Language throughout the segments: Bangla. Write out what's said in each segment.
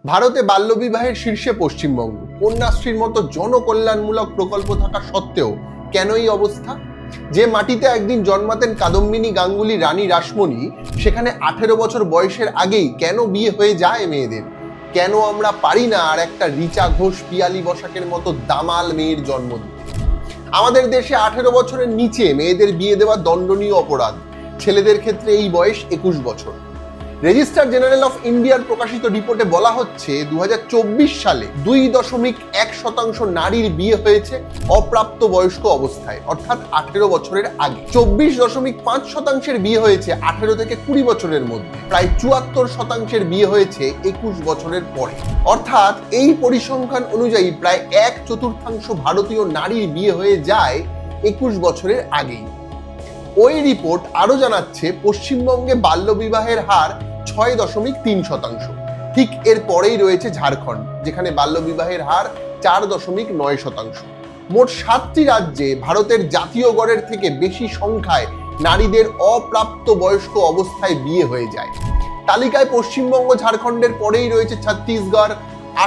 ভারতে বাল্যবিবাহের শীর্ষে পশ্চিমবঙ্গ। কন্যাশ্রীর মতো জনকল্যাণমূলক প্রকল্প থাকা সত্ত্বেও কেন এই অবস্থা? যে মাটিতে একদিন জন্মাতেন কাদম্বিনী গাঙ্গুলি, রানী রাসমণি, সেখানে 18 বছর বয়সের আগেই কেন বিয়ে হয়ে যায় মেয়েদের? কেন আমরা পারি না আর একটা রিচা ঘোষ, পিয়ালি বসাকের মতো দামাল মেয়ের জন্ম দিতে? আমাদের দেশে 18 বছরের নিচে মেয়েদের বিয়ে দেওয়া দণ্ডনীয় অপরাধ। ছেলেদের ক্ষেত্রে এই বয়স 21 বছর। রেজিস্ট্রার জেনারেল অফ ইন্ডিয়ার প্রকাশিত রিপোর্টে বলা হচ্ছে 2024 সালে 2.1% নারীর বিয়ে হয়েছে অপ্রাপ্ত বয়স্ক অবস্থায়, অর্থাৎ 18 বছরের আগে। 24.5% বিয়ে হয়েছে 18 থেকে 20 বছরের মধ্যে। প্রায় 74% বিয়ে হয়েছে 21 বছরের পরে। অর্থাৎ এই পরিসংখ্যান অনুযায়ী প্রায় 1/4 ভারতীয় নারীর বিয়ে হয়ে যায় 21 বছরের আগেই। ওই রিপোর্ট আরো জানাচ্ছে পশ্চিমবঙ্গে বাল্যবিবাহের হার 6.3%। ঠিক এর পরেই রয়েছে ঝাড়খণ্ড, যেখানে বাল্যবিবাহের হার 4.9%। মোট 7টি রাজ্যে ভারতের জাতীয় গড়ের থেকে বেশি সংখ্যায় নারীদের অপ্রাপ্ত বয়স্ক অবস্থায় বিয়ে হয়ে যায়। তালিকায় পশ্চিমবঙ্গ, ঝাড়খণ্ডের পরেই রয়েছে ছত্তিশগড়,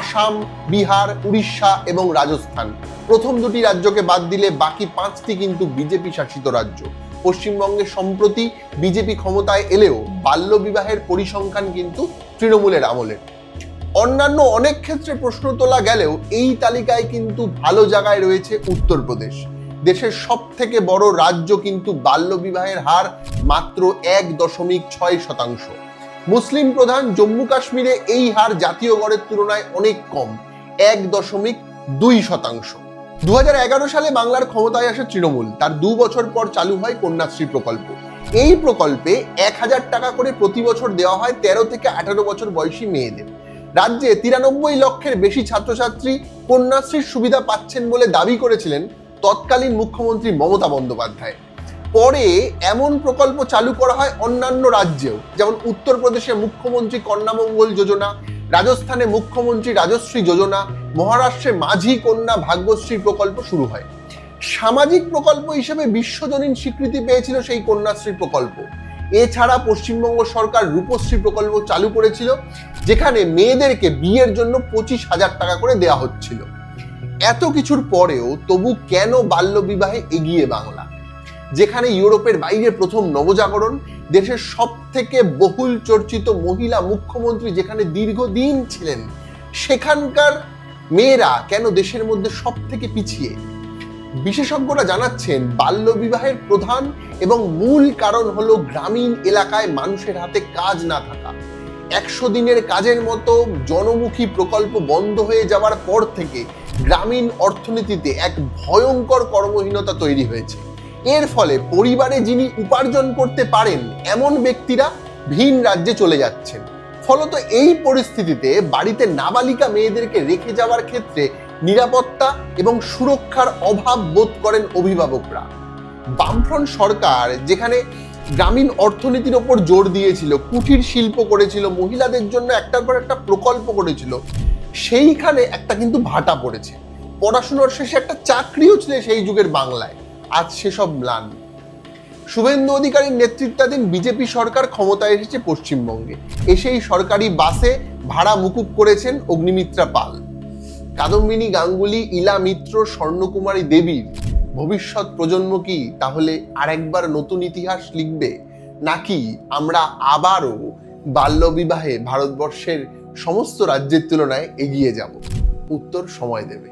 আসাম, বিহার, উড়িষ্যা এবং রাজস্থান। প্রথম দুটি রাজ্যকে বাদ দিলে বাকি 5টি কিন্তু বিজেপি শাসিত রাজ্য। পশ্চিমবঙ্গে সম্প্রতি বিজেপি ক্ষমতায় এলেও বাল্যবিবাহের পরিসংখ্যান কিন্তু তৃণমূলের আমলের। অন্যান্য অনেক ক্ষেত্রে প্রশ্ন তোলা গেলেও এই তালিকায় কিন্তু ভালো জায়গায় রয়েছে উত্তরপ্রদেশ। দেশের সব থেকে বড় রাজ্য, কিন্তু বাল্যবিবাহের হার মাত্র 1.6%। মুসলিম প্রধান জম্মু কাশ্মীরে এই হার জাতীয় গড়ের তুলনায় অনেক কম, 1.2%। 2011 সালে বাংলার ক্ষমতায় আসে তৃণমূল। তার 2 বছর পর চালু হয় কন্যাশ্রী প্রকল্প। এই প্রকল্পে 1000 টাকা করে প্রতি বছর দেওয়া হয় 13 থেকে 18 বছর বয়সী মেয়েদের। রাজ্যে 93 লক্ষের বেশি ছাত্রছাত্রী কন্যাশ্রীর সুবিধা পাচ্ছেন বলে দাবি করেছিলেন তৎকালীন মুখ্যমন্ত্রী মমতা বন্দ্যোপাধ্যায়। পরে এমন প্রকল্প চালু করা হয় অন্যান্য রাজ্যেও, যেমন উত্তরপ্রদেশে মুখ্যমন্ত্রী কন্যামঙ্গল যোজনা, রাজস্থানে মুখ্যমন্ত্রী রাজশ্রী যোজনা, মহারাষ্ট্রে মাঝি কন্যা ভাগ্যশ্রী প্রকল্প শুরু হয়। সামাজিক প্রকল্প হিসেবে বিশ্বজনীন স্বীকৃতি পেয়েছিল সেই কন্যাশ্রী প্রকল্প। এছাড়া পশ্চিমবঙ্গ সরকার রূপশ্রী প্রকল্প চালু করেছিল, যেখানে মেয়েদেরকে বিয়ের জন্য 25,000 টাকা করে দেওয়া হচ্ছিল। এত কিছুর পরেও তবু কেন বাল্যবিবাহে এগিয়ে বাংলা? যেখানে ইউরোপের বাইরে প্রথম নবজাগরণ, দেশের সব থেকে বহুল চর্চিত মহিলা মুখ্যমন্ত্রী যেখানে দীর্ঘদিন ছিলেন, সেখানকার মেয়েরা কেন দেশের মধ্যে সব থেকে পিছিয়ে? বিশেষজ্ঞরা জানাচ্ছেন বাল্যবিবাহের প্রধান এবং মূল কারণ হলো গ্রামীণ এলাকায় মানুষের হাতে কাজ না থাকা। 100 দিনের কাজের মতো জনমুখী প্রকল্প বন্ধ হয়ে যাওয়ার পর থেকে গ্রামীণ অর্থনীতিতে এক ভয়ঙ্কর কর্মহীনতা তৈরি হয়েছে। এর ফলে পরিবারে যিনি উপার্জন করতে পারেন এমন ব্যক্তিরা ভিন রাজ্যে চলে যাচ্ছেন। ফলত এই পরিস্থিতিতে বাড়িতে নাবালিকা মেয়েদেরকে রেখে যাওয়ার ক্ষেত্রে নিরাপত্তা এবং সুরক্ষার অভাব বোধ করেন অভিভাবকরা। বামফ্রন্ট সরকার যেখানে গ্রামীণ অর্থনীতির ওপর জোর দিয়েছিল, কুটির শিল্প করেছিল, মহিলাদের জন্য একটার পর একটা প্রকল্প করেছিল, সেইখানে একটা কিন্তু ভাটা পড়েছে। পড়াশোনার শেষে একটা চাকরিও ছিল সেই যুগের বাংলায়, আজ সেসব ম্লান। শুভেন্দু অধিকারীর নেতৃত্বাধীন বিজেপি সরকার ক্ষমতায় এসেছে পশ্চিমবঙ্গে। এসেই সরকারি বাসে ভাড়া মুকুব করেছেন অগ্নিমিত্রা পাল। কাদম্বিনী গাঙ্গুলি, ইলা মিত্র, স্বর্ণকুমারী দেবীর ভবিষ্যৎ প্রজন্ম কি তাহলে আরেকবার নতুন ইতিহাস লিখবে, নাকি আমরা আবারও বাল্যবিবাহে ভারতবর্ষের সমস্ত রাজ্যের তুলনায় এগিয়ে যাব? উত্তর সময় দেবে।